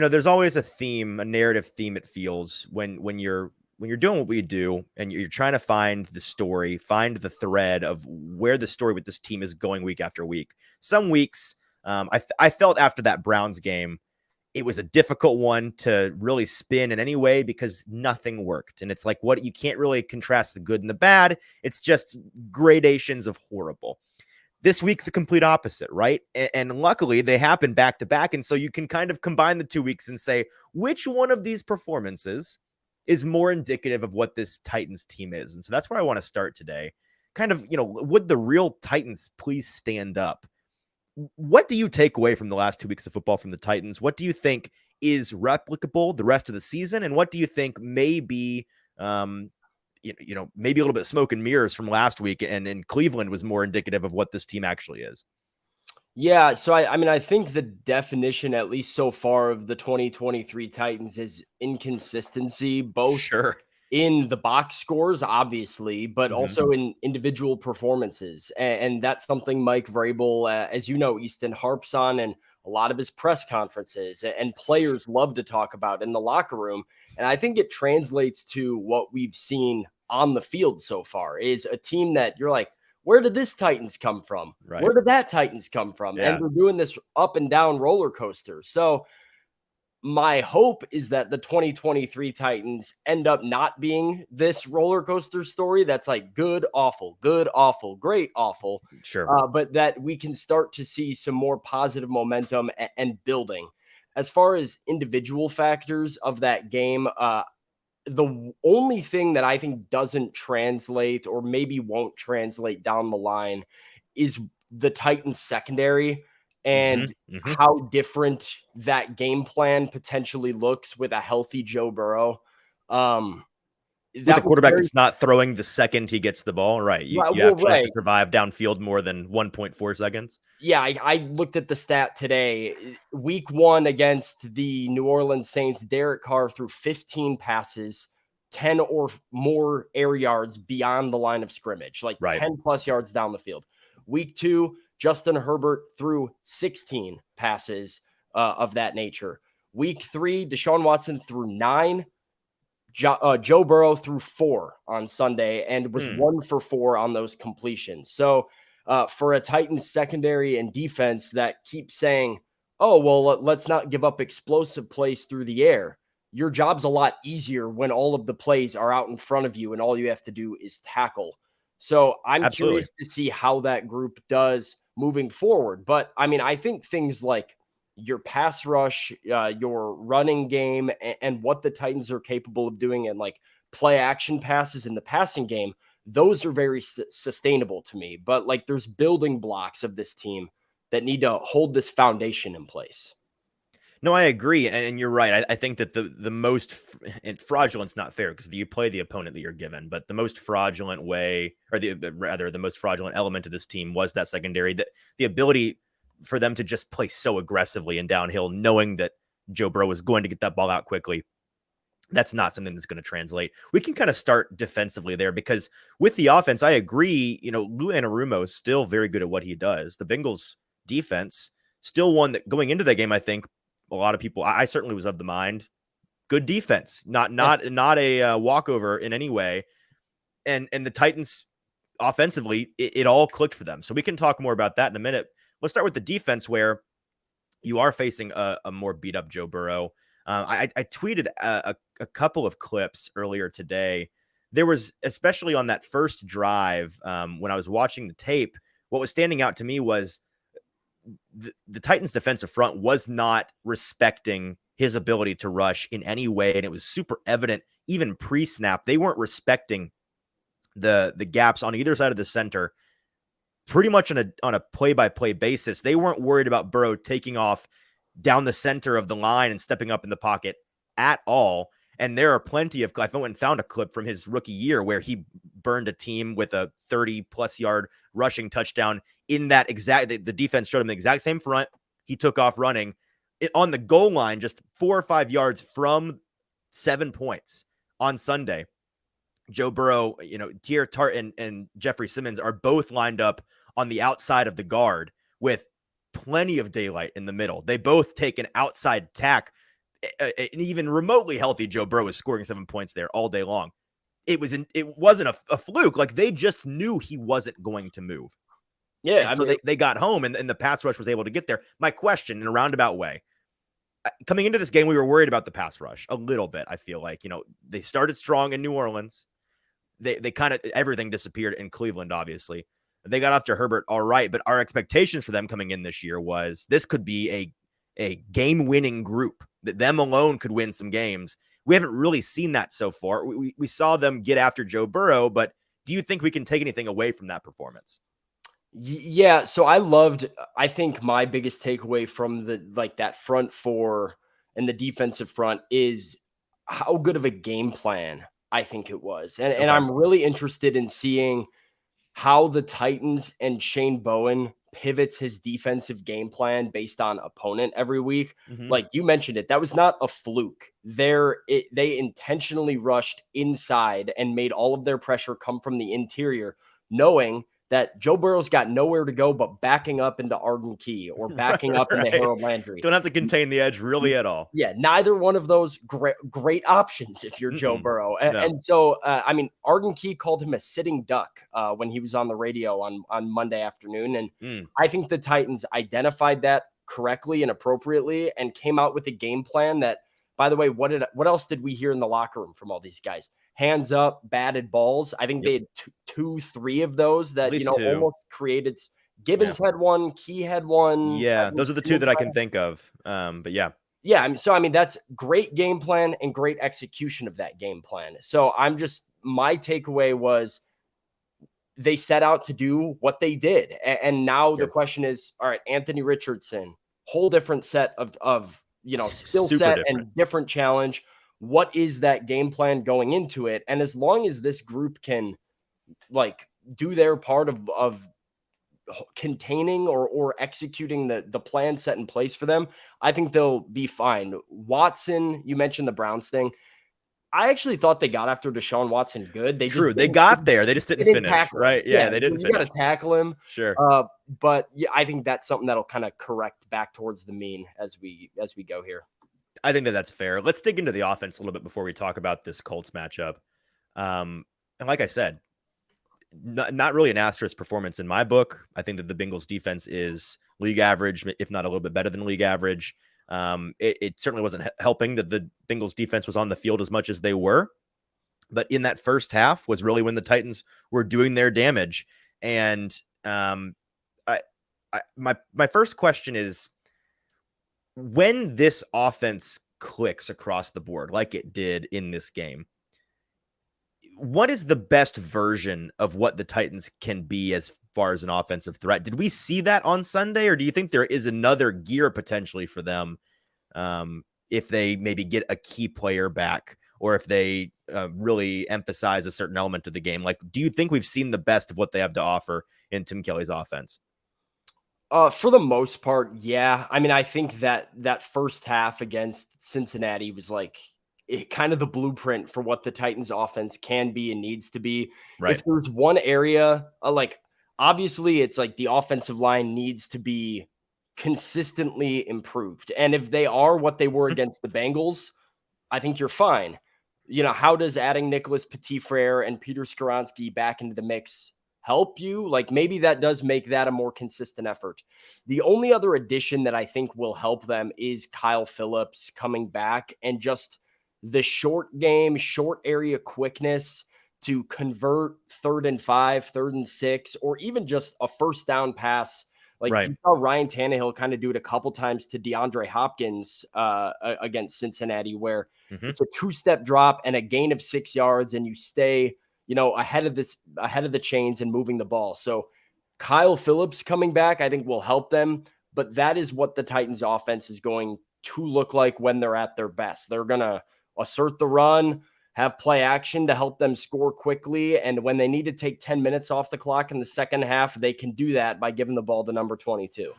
There's always a theme, a narrative theme, it feels, when you're doing what we do and you're trying to find the story, find the thread of where the story with this team is going week after week. Some weeks, I felt after that Browns game, it was a difficult one to really spin in any way because nothing worked. And it's like, you can't really contrast the good and the bad. It's just gradations of horrible. This week, the complete opposite, right? And luckily, they happen back to back. And so you can kind of combine the 2 weeks and say, which one of these performances is more indicative of what this Titans team is? And so that's where I want to start today. Kind of, would the real Titans please stand up? What do you take away from the last 2 weeks of football from the Titans? What do you think is replicable the rest of the season? And what do you think may be, maybe a little bit smoke and mirrors from last week and in Cleveland was more indicative of what this team actually is? Yeah, so I think the definition, at least so far, of the 2023 Titans is inconsistency, both Sure. in the box scores, obviously, but also in individual performances. And that's something Mike Vrabel, as you know, Easton, harps on in a lot of his press conferences, and players love to talk about in the locker room. And I think it translates to what we've seen on the field so far, is a team that you're like, where did this Titans come from? Right. Where did that Titans come from? Yeah. And they're doing this up and down roller coaster. So my hope is that the 2023 Titans end up not being this roller coaster story that's like good, awful, great, awful. Sure. But that we can start to see some more positive momentum and building. As far as individual factors of that game, the only thing that I think doesn't translate, or maybe won't translate down the line, is the Titans secondary and how different that game plan potentially looks with a healthy Joe Burrow. With a quarterback that's not throwing the second he gets the ball, right? You actually have to survive downfield more than 1.4 seconds. Yeah, I looked at the stat today. Week 1 against the New Orleans Saints, Derek Carr threw 15 passes, 10 or more air yards beyond the line of scrimmage, like 10 plus yards down the field. Week 2, Justin Herbert threw 16 passes of that nature. Week 3, Deshaun Watson threw 9. Joe Burrow threw 4 on Sunday and was 1 for 4 on those completions. So for a Titans secondary and defense that keeps saying, oh, well, let's not give up explosive plays through the air, your job's a lot easier when all of the plays are out in front of you and all you have to do is tackle. So I'm curious to see how that group does moving forward. But I think things like your pass rush, your running game, and what the Titans are capable of doing, and like play action passes in the passing game, those are very sustainable to me. But like, there's building blocks of this team that need to hold this foundation in place. No, I agree. And you're right. I think that the most fraudulent's not fair because you play the opponent that you're given, but the most fraudulent way, or the most fraudulent element of this team was that secondary, the ability for them to just play so aggressively and downhill, knowing that Joe Burrow is going to get that ball out quickly. That's not something that's going to translate. We can kind of start defensively there because with the offense, I agree, Lou Anarumo is still very good at what he does. The Bengals defense, still one that going into that game, I think a lot of people, I certainly was of the mind, good defense, not a walkover in any way. And the Titans offensively, it all clicked for them. So we can talk more about that in a minute. Let's start with the defense, where you are facing a more beat up Joe Burrow. I tweeted a couple of clips earlier today. There was, especially on that first drive, when I was watching the tape, what was standing out to me was the Titans defensive front was not respecting his ability to rush in any way. And it was super evident, even pre-snap, they weren't respecting the gaps on either side of the center pretty much on a play-by-play basis. They weren't worried about Burrow taking off down the center of the line and stepping up in the pocket at all. And there are plenty of, I went and found a clip from his rookie year where he burned a team with a 30-plus yard rushing touchdown in that exact, the defense showed him the exact same front. He took off running on the goal line, just 4 or 5 yards from 7 points on Sunday. Joe Burrow, Tier Tart and Jeffrey Simmons are both lined up on the outside of the guard with plenty of daylight in the middle. They both take an outside tack an even remotely healthy Joe Burrow was scoring 7 points there all day long. It wasn't a fluke. Like, they just knew he wasn't going to move. Yeah, and so they got home, and the pass rush was able to get there. My question, in a roundabout way, coming into this game, we were worried about the pass rush a little bit. I feel like, they started strong in New Orleans. They kind of, everything disappeared in Cleveland, obviously. They got after Herbert all right, but our expectations for them coming in this year was this could be a game-winning group, that them alone could win some games. We haven't really seen that so far. We saw them get after Joe Burrow, but do you think we can take anything away from that performance? Yeah, so I think my biggest takeaway from that front four and the defensive front is how good of a game plan I think it was. And I'm really interested in seeing how the Titans and Shane Bowen pivots his defensive game plan based on opponent every week. Mm-hmm. Like you mentioned it, that was not a fluke. They intentionally rushed inside and made all of their pressure come from the interior, knowing that Joe Burrow's got nowhere to go but backing up into Arden Key or backing up into Harold Landry. Don't have to contain the edge really at all. Yeah, neither one of those great options if you're Joe Burrow. And so, Arden Key called him a sitting duck when he was on the radio on Monday afternoon. And I think the Titans identified that correctly and appropriately and came out with a game plan that, by the way, what else did we hear in the locker room from all these guys? Hands up, batted balls. I think they had two, three of those that, almost created. Gibbons had one, Key had one. Yeah, those are the two that I can think of. But yeah. Yeah, that's great game plan and great execution of that game plan. So my takeaway was they set out to do what they did. And now the question is, all right, Anthony Richardson, whole different set of skill set and different challenge. What is that game plan going into it? And as long as this group can do their part of containing or executing the plan set in place for them, I think they'll be fine. Watson, you mentioned the Browns thing. I actually thought they got after Deshaun Watson good. They got there. They just didn't finish, right? Yeah, they didn't finish. You got to tackle him. Sure. But yeah, I think that's something that'll kind of correct back towards the mean as we go here. I think that's fair. Let's dig into the offense a little bit before we talk about this Colts matchup. And like I said, not really an asterisk performance in my book. I think that the Bengals defense is league average, if not a little bit better than league average. It certainly wasn't helping that the Bengals defense was on the field as much as they were. But in that first half was really when the Titans were doing their damage. And my first question is, when this offense clicks across the board like it did in this game, what is the best version of what the Titans can be as far as an offensive threat? Did we see that on Sunday, or do you think there is another gear potentially for them if they maybe get a key player back, or if they really emphasize a certain element of the game? Like, do you think we've seen the best of what they have to offer in Tim Kelly's offense? For the most part, yeah. I think that first half against Cincinnati was kind of the blueprint for what the Titans offense can be and needs to be. Right. If there's one area, obviously it's the offensive line needs to be consistently improved. And if they are what they were against the Bengals, I think you're fine. How does adding Nicholas Petit-Frere and Peter Skoronski back into the mix help you? Maybe that does make that a more consistent effort. The only other addition that I think will help them is Kyle Phillips coming back and just the short game, short area quickness to convert 3rd and 5, 3rd and 6, or even just a first down pass. You saw Ryan Tannehill kind of do it a couple times to DeAndre Hopkins against Cincinnati, where it's a 2-step drop and a gain of 6 yards, and you stay ahead of the chains and moving the ball. So Kyle Phillips coming back, I think, will help them. But that is what the Titans offense is going to look like when they're at their best. They're going to assert the run, have play action to help them score quickly. And when they need to take 10 minutes off the clock in the second half, they can do that by giving the ball to number 22.